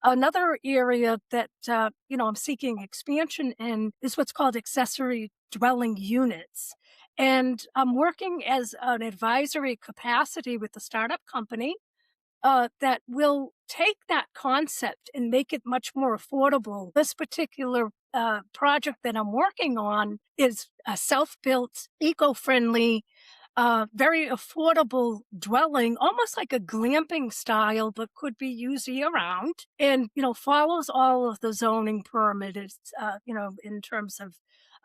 Another area that, I'm seeking expansion in is what's called accessory dwelling units. And I'm working as an advisory capacity with a startup company that will take that concept and make it much more affordable. This particular project that I'm working on is a self-built, eco-friendly, very affordable dwelling, almost like a glamping style, but could be used year round and, follows all of the zoning permits, in terms of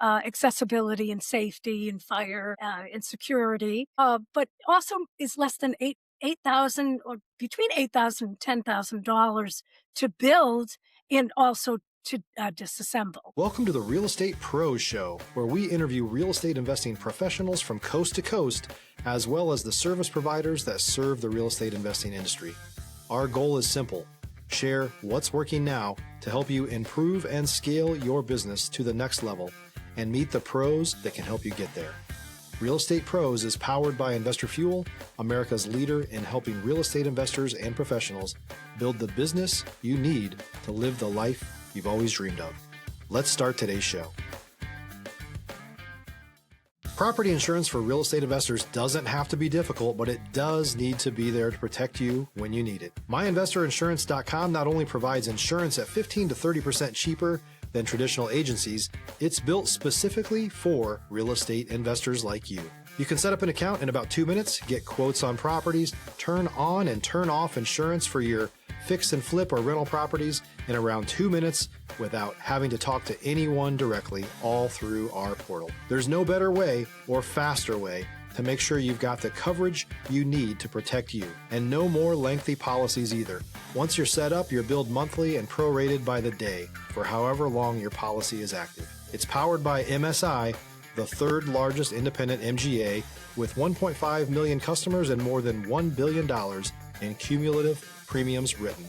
accessibility and safety and fire and security, but also is less than 8,000 or between 8,000 and $10,000 to build and also to disassemble. Welcome to the Real Estate Pros Show, where we interview real estate investing professionals from coast to coast, as well as the service providers that serve the real estate investing industry. Our goal is simple: share what's working now to help you improve and scale your business to the next level and meet the pros that can help you get there. Real Estate Pros is powered by Investor Fuel, America's leader in helping real estate investors and professionals build the business you need to live the life you've always dreamed of. Let's start today's show. Property insurance for real estate investors doesn't have to be difficult, but it does need to be there to protect you when you need it. MyInvestorInsurance.com not only provides insurance at 15 to 30% cheaper than traditional agencies, it's built specifically for real estate investors like you. You can set up an account in about 2 minutes, get quotes on properties, turn on and turn off insurance for your fix and flip or rental properties in around 2 minutes without having to talk to anyone directly, all through our portal. There's no better way or faster way to make sure you've got the coverage you need to protect you, and no more lengthy policies either. Once you're set up, you're billed monthly and prorated by the day for however long your policy is active. It's powered by MSI, the third largest independent MGA, with 1.5 million customers and more than $1 billion in cumulative premiums written.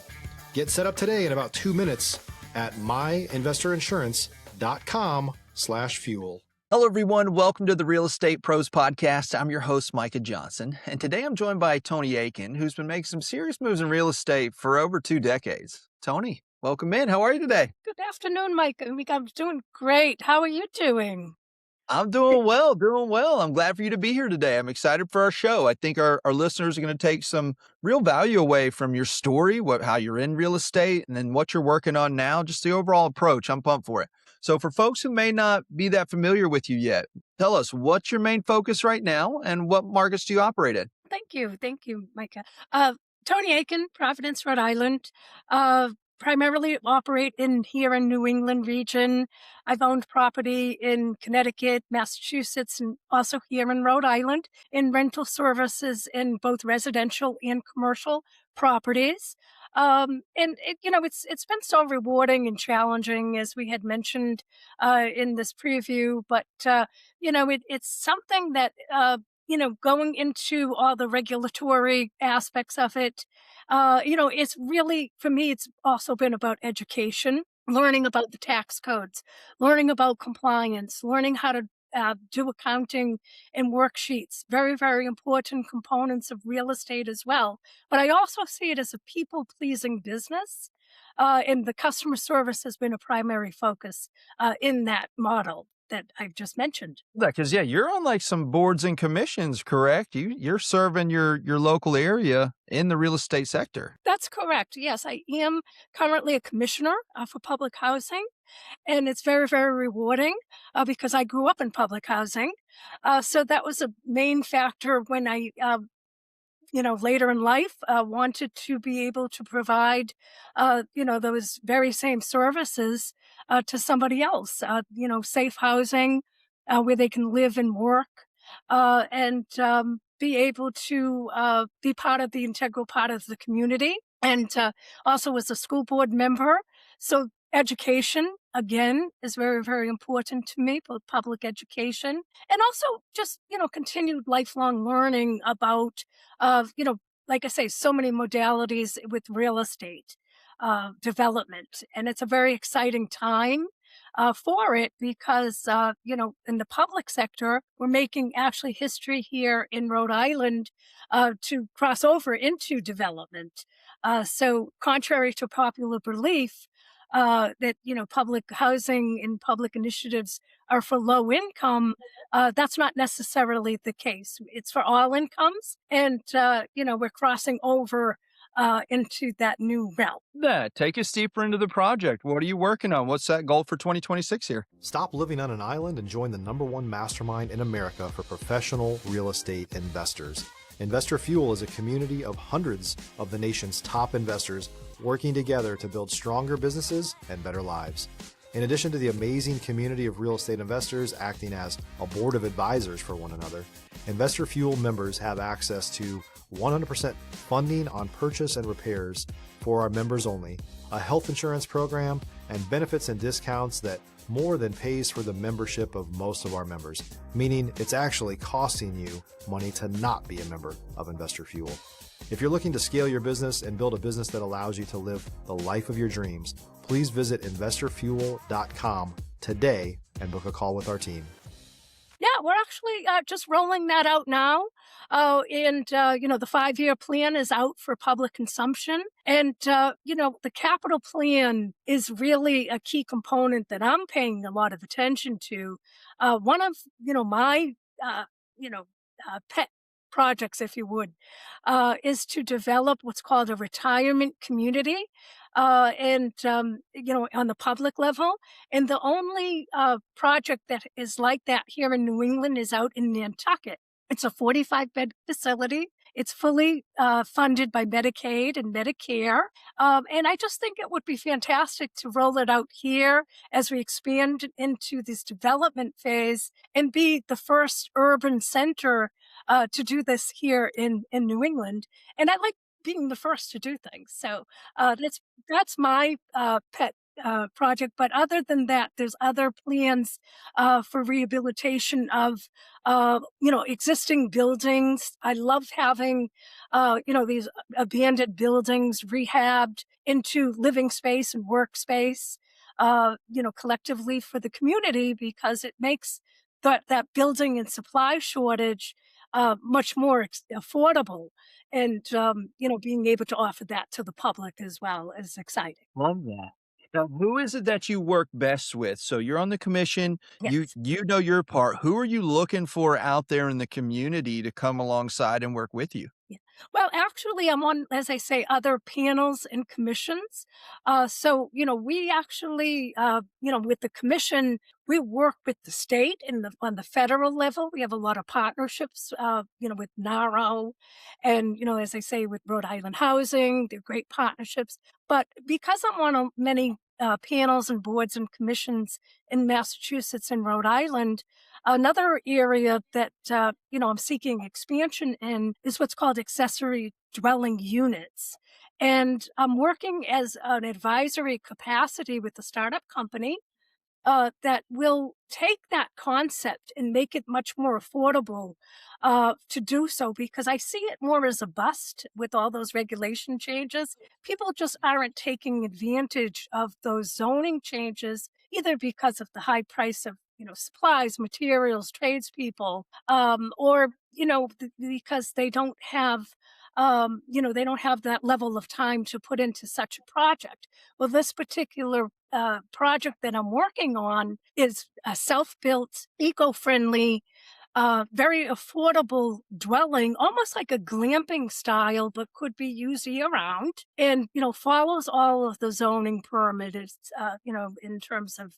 Get set up today in about 2 minutes at myinvestorinsurance.com/fuel. Hello, everyone. Welcome to the Real Estate Pros Podcast. I'm your host, Micah Johnson, and today I'm joined by Toni Akin, who's been making some serious moves in real estate for over 2 decades. Toni, welcome in. How are you today? Good afternoon, Mike. I'm doing great. How are you doing? I'm doing well, doing well. I'm glad for you to be here today. I'm excited for our show. I think our listeners are going to take some real value away from your story, how you're in real estate, and then what you're working on now, just the overall approach. I'm pumped for it. So for folks who may not be that familiar with you yet, tell us, what's your main focus right now and what markets do you operate in? Thank you. Thank you, Micah. Toni Akin, Providence, Rhode Island. Primarily operate here in New England region. I've owned property in Connecticut, Massachusetts, and also here in Rhode Island in rental services in both residential and commercial properties. It's been so rewarding and challenging, as we had mentioned in this preview. But it's something that going into all the regulatory aspects of it, it's really, for me, it's also been about education, learning about the tax codes, learning about compliance, learning how to do accounting and worksheets, very, very important components of real estate as well. But I also see it as a people-pleasing business, and the customer service has been a primary focus in that model that I've just mentioned. Because you're on like some boards and commissions, correct? You're serving your local area in the real estate sector. That's correct. Yes, I am currently a commissioner for public housing, and it's very, very rewarding because I grew up in public housing. So that was a main factor when I later in life, wanted to be able to provide, those very same services to somebody else, safe housing where they can live and work, and be able to be part of the integral part of the community, and also as a school board member. So education, again, is very, very important to me, both public education and also just, continued lifelong learning about, like I say, so many modalities with real estate development. And it's a very exciting time for it because, in the public sector, we're making actually history here in Rhode Island to cross over into development. So contrary to popular belief, that, public housing and public initiatives are for low income, that's not necessarily the case. It's for all incomes. And, we're crossing over into that new realm. Take us deeper into the project. What are you working on? What's that goal for 2026 here? Stop living on an island and join the #1 mastermind in America for professional real estate investors. Investor Fuel is a community of hundreds of the nation's top investors working together to build stronger businesses and better lives. In addition to the amazing community of real estate investors acting as a board of advisors for one another, Investor Fuel members have access to 100% funding on purchase and repairs for our members only, a health insurance program, and benefits and discounts that more than pays for the membership of most of our members, meaning it's actually costing you money to not be a member of Investor Fuel. If you're looking to scale your business and build a business that allows you to live the life of your dreams, please visit investorfuel.com today and book a call with our team. Yeah, we're actually just rolling that out now. And the 5-year plan is out for public consumption. And, the capital plan is really a key component that I'm paying a lot of attention to. One of, my, pet projects, if you would, is to develop what's called a retirement community. On the public level. And the only project that is like that here in New England is out in Nantucket. It's a 45-bed facility. It's fully funded by Medicaid and Medicare. And I just think it would be fantastic to roll it out here as we expand into this development phase and be the first urban center to do this here in New England. And I like being the first to do things. So that's my pet project. But other than that, there's other plans for rehabilitation of existing buildings. I love having these abandoned buildings rehabbed into living space and workspace. Collectively for the community, because it makes that building and supply shortage much more affordable. And, being able to offer that to the public as well is exciting. Love that. Now, who is it that you work best with? So you're on the commission, you Yes. you know your part. Who are you looking for out there in the community to come alongside and work with you? Yeah. Well, actually, I'm on, as I say, other panels and commissions. So, we actually, with the commission, we work with the state and on the federal level. We have a lot of partnerships, with NARO and, as I say, with Rhode Island Housing. They're great partnerships. But because I'm on many panels and boards and commissions in Massachusetts and Rhode Island, another area that, I'm seeking expansion in is what's called accessory dwelling units. And I'm working as an advisory capacity with a startup company that will take that concept and make it much more affordable to do so, because I see it more as a bust with all those regulation changes. People just aren't taking advantage of those zoning changes, either because of the high price of supplies, materials, tradespeople, or because they don't have they don't have that level of time to put into such a project. Well, this particular project that I'm working on is a self-built, eco-friendly, very affordable dwelling, almost like a glamping style, but could be used year round, and follows all of the zoning parameters, in terms of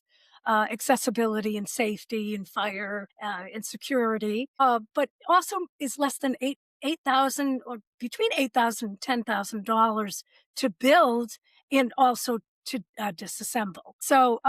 accessibility and safety and fire and security, but also is less than 8,000 or between $8,000 and $10,000 to build and also to disassemble. So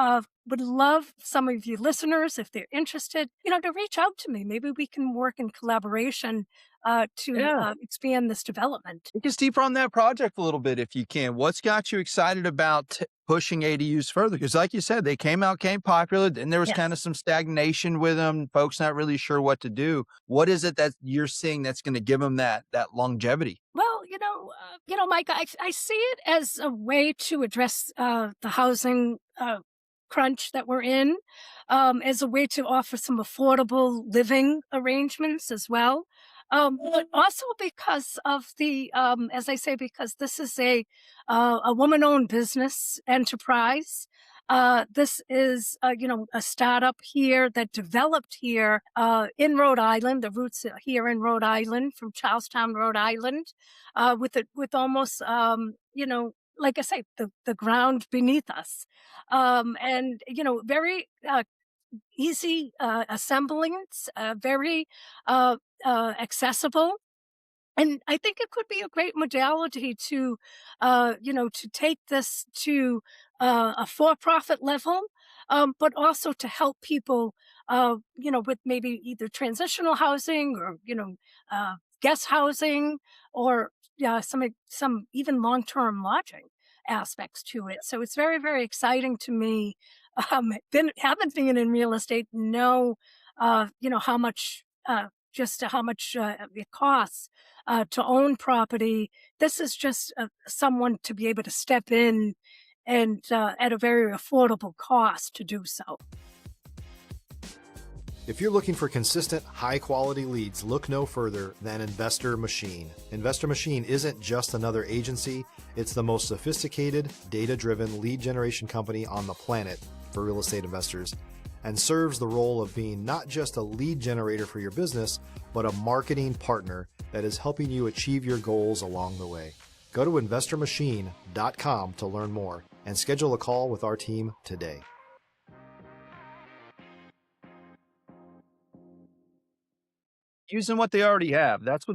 would love some of you listeners, if they're interested, to reach out to me. Maybe we can work in collaboration to expand this development. Take us deeper on that project a little bit if you can. What's got you excited about pushing ADUs further? Because like you said, they came popular, then there was kind of some stagnation with them, folks not really sure what to do. What is it that you're seeing that's going to give them that longevity? Well, Mike, I see it as a way to address the housing crunch that we're in, as a way to offer some affordable living arrangements as well. But also because of as I say, because this is a woman-owned business enterprise. This is, a startup here that developed here in Rhode Island. The roots are here in Rhode Island, from Charlestown, Rhode Island, with almost, like I say, the ground beneath us, and very easy assembling, very accessible. And I think it could be a great modality to take this to a for-profit level, but also to help people, with maybe either transitional housing or, guest housing, or some even long-term lodging aspects to it. So it's very, very exciting to me. Haven't been in real estate, know, how much, just how much it costs to own property. This is just someone to be able to step in and at a very affordable cost to do so. If you're looking for consistent, high-quality leads, look no further than Investor Machine. Investor Machine isn't just another agency, it's the most sophisticated, data-driven lead generation company on the planet for real estate investors, and serves the role of being not just a lead generator for your business, but a marketing partner that is helping you achieve your goals along the way. Go to investormachine.com to learn more and schedule a call with our team today. Using what they already have. That's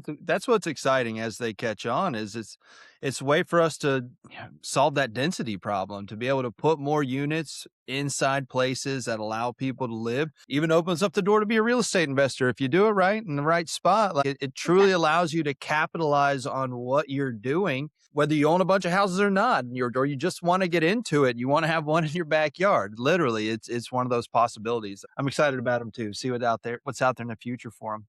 what's exciting as they catch on. Is it's a way for us to solve that density problem, to be able to put more units inside places that allow people to live. Even opens up the door to be a real estate investor if you do it right in the right spot. Like it truly allows you to capitalize on what you're doing, whether you own a bunch of houses or not, or you just want to get into it. You want to have one in your backyard. Literally, it's one of those possibilities. I'm excited about them too. See what's out there in the future for them.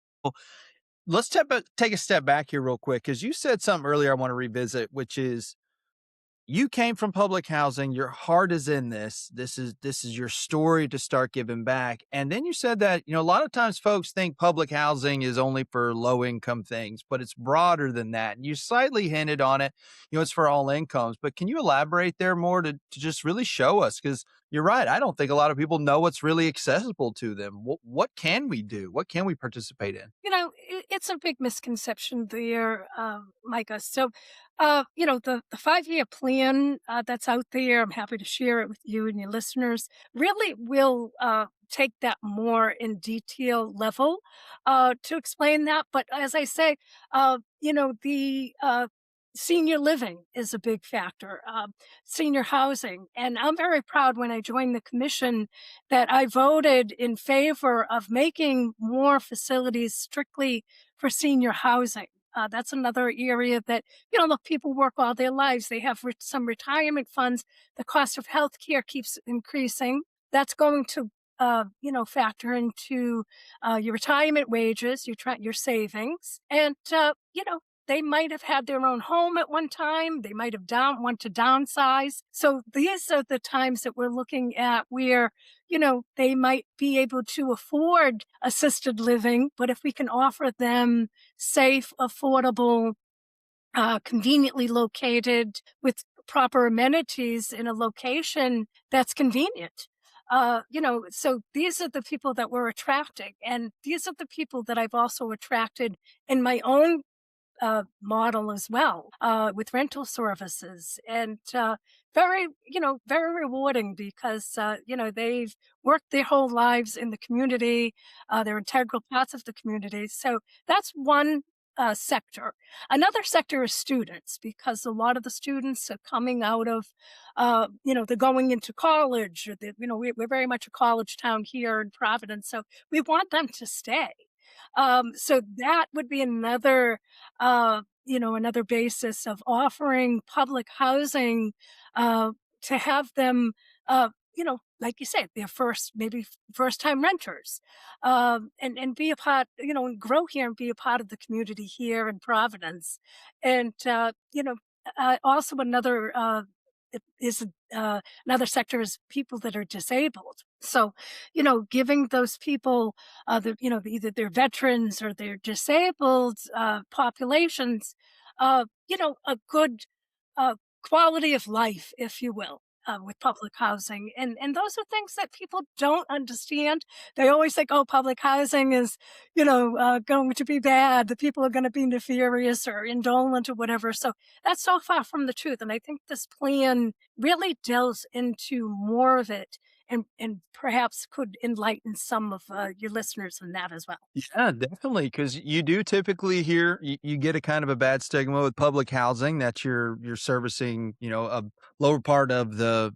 Let's take a step back here real quick, because you said something earlier I want to revisit, which is you came from public housing. Your heart is in this. This is your story to start giving back. And then you said that, a lot of times folks think public housing is only for low income things, but it's broader than that. And you slightly hinted on it, it's for all incomes, but can you elaborate there more to just really show us? Because you're right. I don't think a lot of people know what's really accessible to them. What can we do? What can we participate in? It's a big misconception there, Micah. So, the 5-year plan that's out there, I'm happy to share it with you and your listeners, really will take that more in detail level to explain that. But as I say, the senior living is a big factor, senior housing. And I'm very proud when I joined the commission that I voted in favor of making more facilities strictly for senior housing. That's another area that, look, people work all their lives. They have some retirement funds. The cost of health care keeps increasing. That's going to, factor into your retirement wages, your savings. And, they might have had their own home at one time. They might have want to downsize. So these are the times that we're looking at where, they might be able to afford assisted living, but if we can offer them safe, affordable, conveniently located with proper amenities in a location that's convenient. So these are the people that we're attracting. And these are the people that I've also attracted in my own model as well, with rental services, and very rewarding because they've worked their whole lives in the community. They're integral parts of the community. So that's one sector. Another sector is students, because a lot of the students are coming out of, they're going into college. Or we're very much a college town here in Providence, so we want them to stay. So that would be another basis of offering public housing, to have them, like you said, their maybe first time renters, and be a part, and grow here and be a part of the community here in Providence. And, also another, is another sector is people that are disabled. So, giving those people, either they're veterans or they're disabled populations, a good uh, quality of life, if you will. With public housing, and those are things that people don't understand. They always think, "Oh, public housing is, going to be bad. The people are going to be nefarious or indolent or whatever." So that's so far from the truth. And I think this plan really delves into more of it, and perhaps could enlighten some of your listeners in that as well. Yeah, definitely. Because you do typically hear you get a kind of a bad stigma with public housing that you're servicing, a lower part of the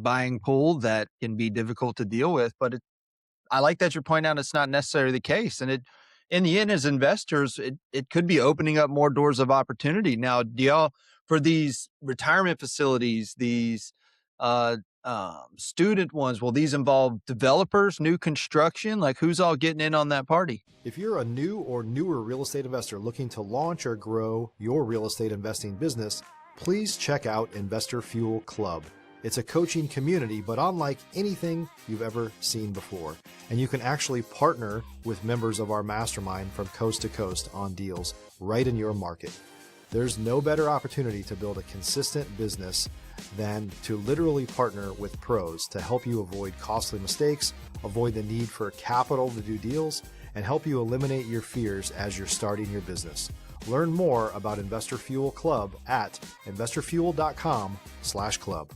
buying pool that can be difficult to deal with. But I like that you're pointing out it's not necessarily the case. And in the end, as investors, it could be opening up more doors of opportunity. Now, do y'all, for these retirement facilities, these uh, student ones, will these involve developers, new construction? Like, who's all getting in on that party? If you're a new or newer real estate investor looking to launch or grow your real estate investing business, please check out Investor Fuel Club. It's a coaching community, but unlike anything you've ever seen before. And you can actually partner with members of our mastermind from coast to coast on deals right in your market. There's no better opportunity to build a consistent business than to literally partner with pros to help you avoid costly mistakes, avoid the need for capital to do deals, and help you eliminate your fears as you're starting your business. Learn more about Investor Fuel Club at investorfuel.com/club.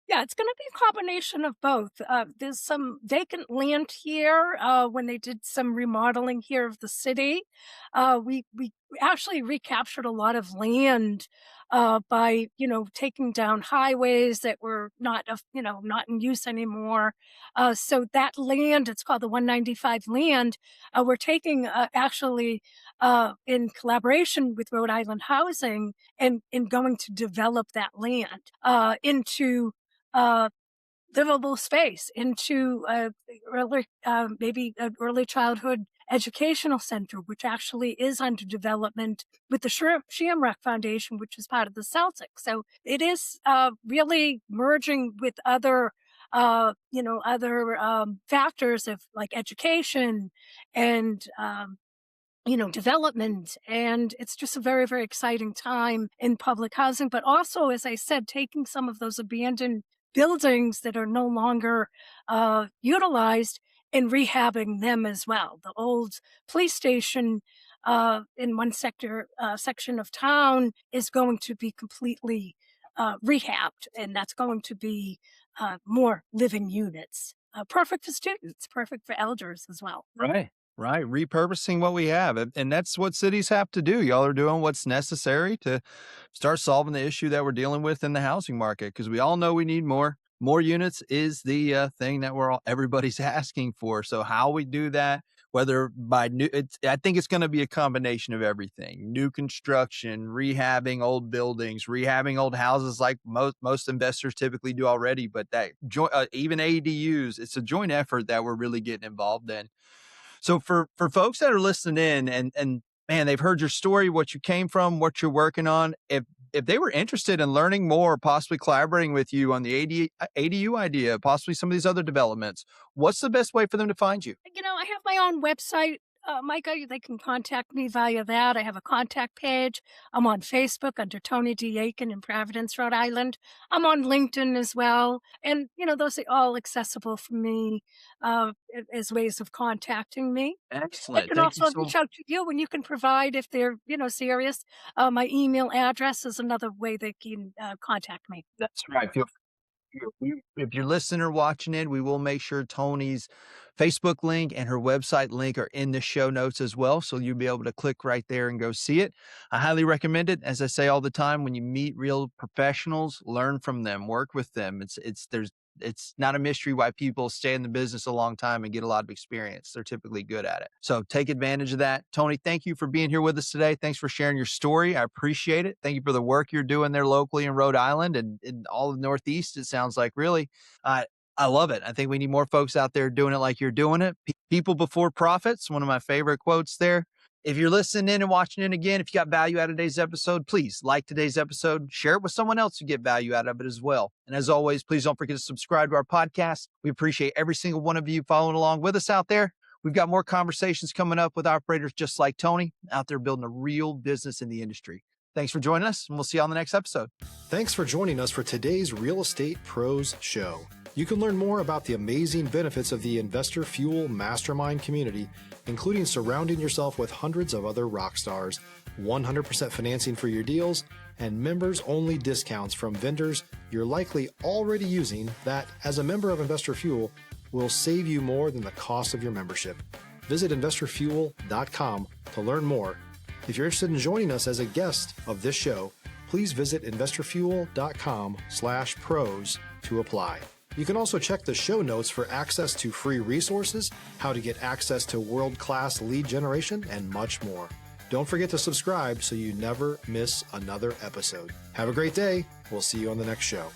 Yeah, it's going to be a combination of both. There's some vacant land here. When they did some remodeling here of the city, we actually recaptured a lot of land by taking down highways that were not in use anymore. So that land, it's called the 195 land. We're taking actually in collaboration with Rhode Island Housing and going to develop that land into uh, livable space, into maybe an early childhood educational center, which actually is under development with the Shamrock Foundation, which is part of the Celtics. So it is really merging with other factors of like education and development. And it's just a very, very exciting time in public housing. But also, as I said, taking some of those abandoned buildings that are no longer utilized and rehabbing them as well. The old police station in one section of town is going to be completely rehabbed, and that's going to be more living units. Perfect for students, perfect for elders as well. Right. Right. Repurposing what we have. And that's what cities have to do. Y'all are doing what's necessary to start solving the issue that we're dealing with in the housing market, because we all know we need more. More units is the thing that everybody's asking for. So how we do that, whether by I think it's going to be a combination of everything: new construction, rehabbing old buildings, rehabbing old houses, like most investors typically do already. But that even ADUs, it's a joint effort that we're really getting involved in. So for folks that are listening in and man, they've heard your story, what you came from, what you're working on. If they were interested in learning more, possibly collaborating with you on the ADU idea, possibly some of these other developments, what's the best way for them to find you? I have my own website, Micah. They can contact me via that. I have a contact page. I'm on Facebook under Toni Akin in Providence, Rhode Island. I'm on LinkedIn as well. And, those are all accessible for me as ways of contacting me. They Excellent. can Thank you also so reach out to you, and you can provide if they're, serious. My email address is another way they can contact me. That's right. If you're listening or watching it, we will make sure Toni's Facebook link and her website link are in the show notes as well. So you'll be able to click right there and go see it. I highly recommend it. As I say all the time, when you meet real professionals, learn from them, work with them. It's not a mystery why people stay in the business a long time and get a lot of experience. They're typically good at it. So take advantage of that. Toni, thank you for being here with us today. Thanks for sharing your story. I appreciate it. Thank you for the work you're doing there locally in Rhode Island and in all of the Northeast. It sounds like really, I love it. I think we need more folks out there doing it like you're doing it. People before profits. One of my favorite quotes there. If you're listening in and watching in again, if you got value out of today's episode, please like today's episode, share it with someone else who get value out of it as well. And as always, please don't forget to subscribe to our podcast. We appreciate every single one of you following along with us out there. We've got more conversations coming up with operators just like Tony out there building a real business in the industry. Thanks for joining us, and we'll see you on the next episode. Thanks for joining us for today's Real Estate Pros Show. You can learn more about the amazing benefits of the Investor Fuel Mastermind community, including surrounding yourself with hundreds of other rock stars, 100% financing for your deals, and members-only discounts from vendors you're likely already using that, as a member of Investor Fuel, will save you more than the cost of your membership. Visit investorfuel.com to learn more. If you're interested in joining us as a guest of this show, please visit investorfuel.com/pros to apply. You can also check the show notes for access to free resources, how to get access to world-class lead generation, and much more. Don't forget to subscribe so you never miss another episode. Have a great day. We'll see you on the next show.